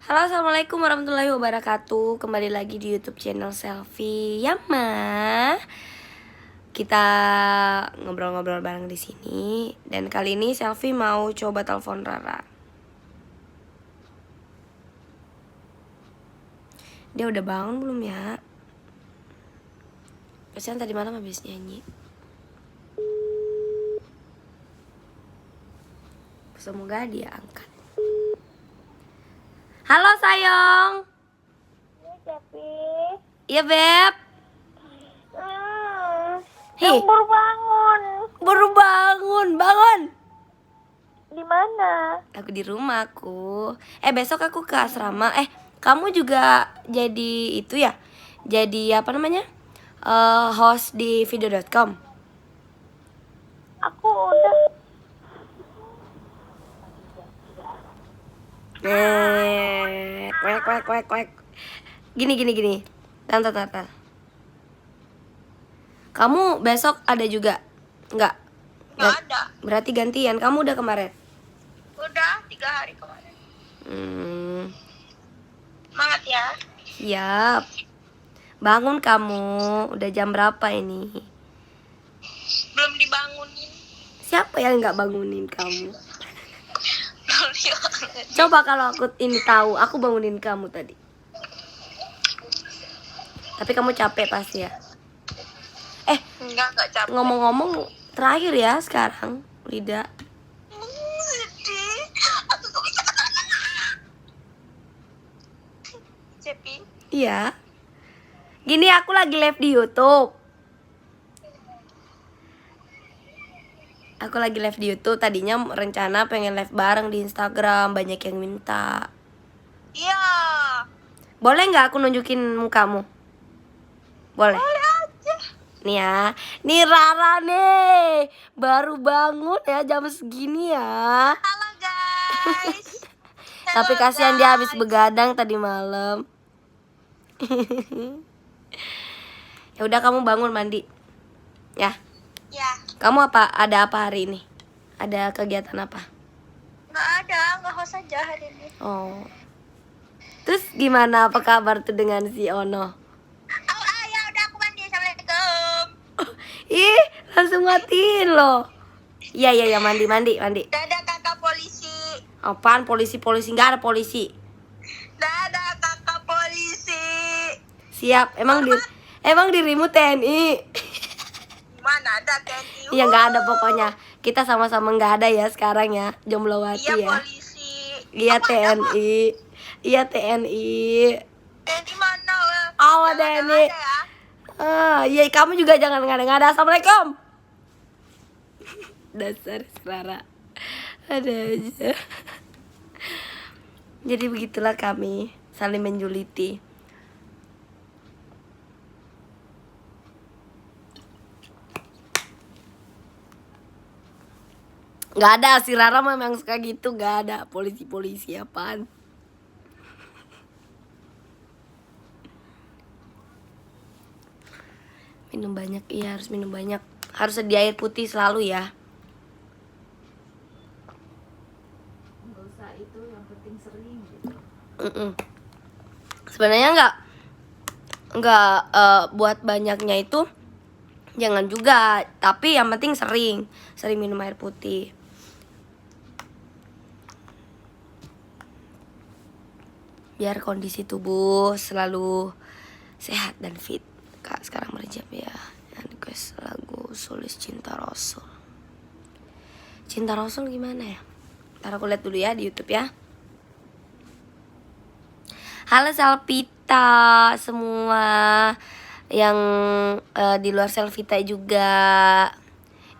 Halo, assalamualaikum warahmatullahi wabarakatuh. Kembali lagi di YouTube channel Selfie Yama. Kita ngobrol-ngobrol bareng di sini. Dan kali ini Selfie mau coba telepon Rara. Dia udah bangun belum ya? Kasihan tadi malam habis nyanyi. Semoga dia angkat. Halo sayang. Iya, Cepi. Iya Beb. Yang baru bangun. Baru bangun. Di mana? Aku di rumahku. Besok aku ke asrama. Kamu juga jadi itu ya? Jadi apa namanya? Host di video.com. Aku udah. Kuek. Gini. Tante. Kamu besok ada juga? Nggak Ada. Berarti gantian. Kamu udah kemarin? Udah 3 hari kemarin. Semangat ya. Siap. Bangun kamu. Udah jam berapa ini? Belum dibangunin. Siapa yang nggak bangunin kamu? Belum dibangunin. Coba kalau aku ini tahu, aku bangunin kamu tadi. Tapi kamu capek pasti ya. Enggak capek. Ngomong-ngomong terakhir ya sekarang, Lida. Sedih. Aku gak bisa ketawa. Cepi. Iya. Gini aku lagi live di YouTube. Tadinya rencana pengen live bareng di Instagram, banyak yang minta. Iya. Boleh nggak aku nunjukin mukamu? Boleh. Boleh aja. Nih ya, nih Rara nih, baru bangun ya jam segini ya. Halo guys. Tapi kasihan dia habis begadang tadi malam. Ya udah kamu bangun mandi, ya. Ya. Kamu ada apa hari ini? Ada kegiatan apa? Nggak ada, nggak host aja hari ini. Oh. Terus gimana, apa kabar tuh dengan si Ono? Ya udah aku mandi. Assalamualaikum. Ih, langsung matiin loh. Iya, mandi. Dadah kakak polisi. Apaan polisi? Nggak ada polisi. Dadah kakak polisi. Siap, emang dirimu TNI? Mana ada TNI? Iya nggak ada pokoknya. Kita sama-sama nggak ada ya sekarang ya, Jomblowati Iya ya. polisi. Iya Aku ada, TNI. Iya TNI. TNI mana? Awas Jangan TNI. ada ya. Iya kamu juga jangan ngada-ngada. Assalamualaikum. Dasar Rara. Ada aja. Jadi begitulah kami saling menjuliti. Nggak ada, si Rara memang suka gitu. Nggak ada polisi apaan. Minum banyak, iya harus minum banyak. Harus sedia air putih selalu ya. Nggak usah itu, yang penting sering gitu. Sebenarnya nggak buat banyaknya itu jangan juga, tapi yang penting sering minum air putih. Biar kondisi tubuh selalu sehat dan fit. Kak sekarang merejap ya. Yang request lagu Sulis Cinta Rasul. Cinta Rasul gimana ya? Ntar aku lihat dulu ya di YouTube ya. Halo Salvita semua yang di luar Selvita juga,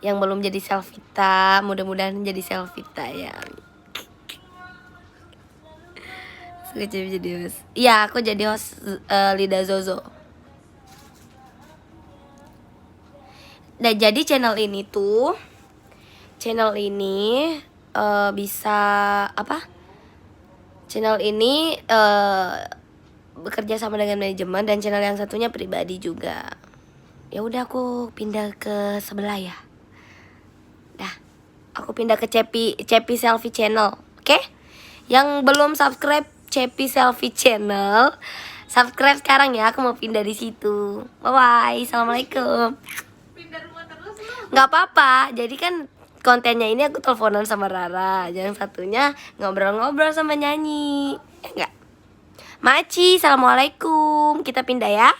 yang belum jadi Selvita, mudah-mudahan jadi Selvita ya. Jadi host. Iya, aku jadi host Lida Zozo. Nah, jadi channel ini bisa apa? Channel ini bekerja sama dengan manajemen, dan channel yang satunya pribadi juga. Ya udah aku pindah ke sebelah ya. Dah, aku pindah ke Cepi Selfie Channel, oke? Yang belum subscribe Cepi Selfie Channel. Subscribe sekarang ya, aku mau pindah di situ. Bye bye, assalamualaikum. Pindah rumah terus lu. Nggak apa-apa, jadi kan kontennya ini aku teleponan sama Rara, yang satunya ngobrol-ngobrol sama nyanyi. Enggak. Maci, assalamualaikum. Kita pindah ya.